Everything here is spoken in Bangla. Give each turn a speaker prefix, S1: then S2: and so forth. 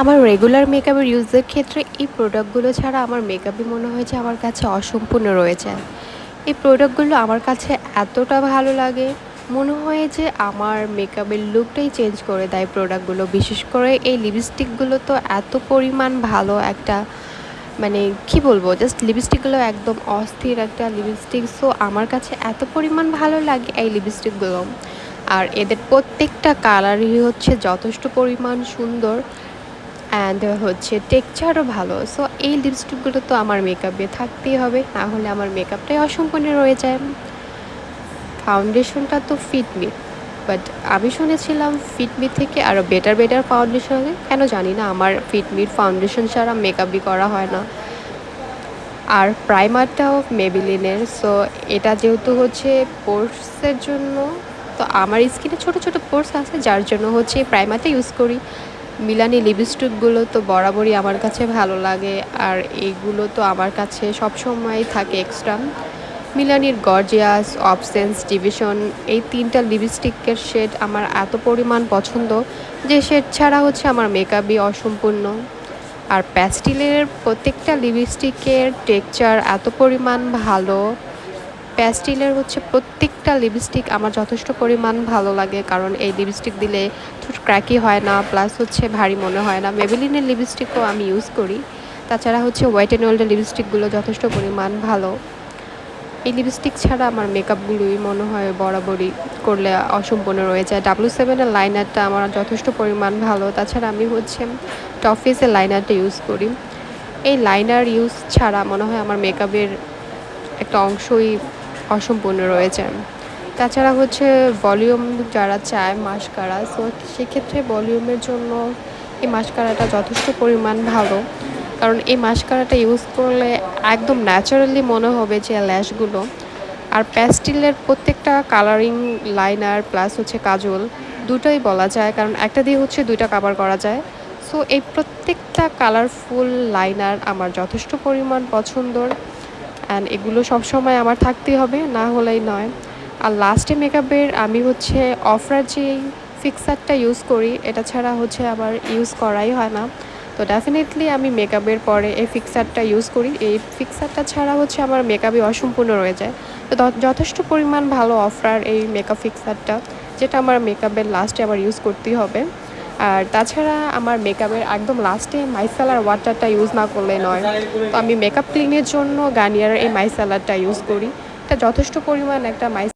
S1: আমার রেগুলার মেকআপের ইউজের ক্ষেত্রে এই প্রোডাক্টগুলো ছাড়া আমার মেকআপই মনে হয় যে আমার কাছে অসম্পূর্ণ রয়ে যায়। এই প্রোডাক্টগুলো আমার কাছে এতটা ভালো লাগে, মনে হয় যে আমার মেকআপের লুকটাই চেঞ্জ করে দেয় প্রোডাক্টগুলো। বিশেষ করে এই লিপস্টিকগুলো তো এত পরিমাণ ভালো একটা, মানে কি বলবো, জাস্ট লিপস্টিকগুলো একদম অস্থির একটা লিপস্টিক। সো আমার কাছে এত পরিমাণ ভালো লাগে এই লিপস্টিকগুলো। আর এদের প্রত্যেকটা কালারই হচ্ছে যথেষ্ট পরিমাণ সুন্দর, অ্যান্ড হচ্ছে টেক্সচারও ভালো। সো এই লিপস্টিকগুলো তো আমার মেকআপে থাকতেই হবে, না হলে আমার মেকআপটাই অসম্পূর্ণ রয়ে যায়। ফাউন্ডেশনটা তো ফিটমি, বাট আমি শুনেছিলাম ফিটমি থেকে আরও বেটার বেটার ফাউন্ডেশন হবে। কেন জানি না, আমার ফিটমির ফাউন্ডেশন ছাড়া মেকআপই করা হয় না। আর প্রাইমারটাও মেবিলিনের। সো এটা যেহেতু হচ্ছে পোর্সের জন্য, তো আমার স্কিনে ছোট ছোট পোর্স আছে, যার জন্য হচ্ছে এই প্রাইমারটা ইউজ করি। মিলানি লিপস্টিকগুলো তো বরাবরই আমার কাছে ভালো লাগে, আর এইগুলো তো আমার কাছে সবসময় থাকে এক্সট্রা। মিলানির গর্জিয়াস, অবসেন্স, ডিভিশন, এই তিনটা লিপস্টিকের শেড আমার এত পরিমাণ পছন্দ যে শেড ছাড়া হচ্ছে আমার মেকআপই অসম্পূর্ণ। আর প্যাস্টিলের প্রত্যেকটা লিপস্টিকের টেক্সচার এত পরিমাণ ভালো। প্যাস্টিলের হচ্ছে প্রত্যেকটা লিপস্টিক আমার যথেষ্ট পরিমাণ ভালো লাগে, কারণ এই লিপস্টিক দিলে ঠোঁট ক্র্যাকি হয় না, প্লাস হচ্ছে ভারী মনে হয় না। মেবেলিনের লিপস্টিকও আমি ইউজ করি। তাছাড়া হচ্ছে ওয়েট অ্যান্ড ওয়ার্ল্ডের লিপস্টিকগুলো যথেষ্ট পরিমাণ ভালো। এই লিপস্টিক ছাড়া আমার মেকআপগুলোই মনে হয় বরাবরই করলে অসম্পূর্ণ রয়ে যায়। W7-এর লাইনারটা আমার যথেষ্ট পরিমাণ ভালো। তাছাড়া আমি হচ্ছে টপ ফেসের লাইনারটা ইউজ করি। এই লাইনার ইউজ ছাড়া মনে হয় আমার মেকআপের একটা অংশই অসম্পূর্ণ রয়েছে। তাছাড়া হচ্ছে ভলিউম যারা চায় মাস্কারা, সো সেক্ষেত্রে ভলিউমের জন্য এই মাস্কারাটা যথেষ্ট পরিমাণ ভালো, কারণ এই মাস্কারাটা ইউজ করলে একদম ন্যাচারালি মনে হবে যে ল্যাশগুলো। আর প্যাস্টিলের প্রত্যেকটা কালারিং লাইনার প্লাস হচ্ছে কাজল দুটোই বলা যায়, কারণ একটা দিয়ে হচ্ছে দুইটা কাভার করা যায়। সো এই প্রত্যেকটা কালারফুল লাইনার আমার যথেষ্ট পরিমাণ পছন্দর, অ্যান্ড এগুলো সবসময় আমার থাকতেই হবে, না হলেই নয়। আর লাস্টে মেকআপের আমি হচ্ছে অফরার যে ফিক্সারটা ইউজ করি, এটা ছাড়া হচ্ছে আবার ইউজ করাই হয় না। তো ডেফিনেটলি আমি মেকআপের পরে এই ফিক্সারটা ইউজ করি। এই ফিক্সারটা ছাড়া হচ্ছে আমার মেকআপই অসম্পূর্ণ রয়ে যায়। তো যথেষ্ট পরিমাণ ভালো অফার এই মেকআপ ফিক্সারটা, যেটা আমার মেকআপের লাস্টে আবার ইউজ করতেই হবে। আর তাছাড়া আমার মেকআপের একদম লাস্টে মাইসেলার ওয়াটারটা ইউজ না করলে নয়। তো আমি মেকআপ ক্লিনের জন্য গার্নিয়ারের এই মাইসেলারটা ইউজ করি। এটা যথেষ্ট পরিমাণ একটা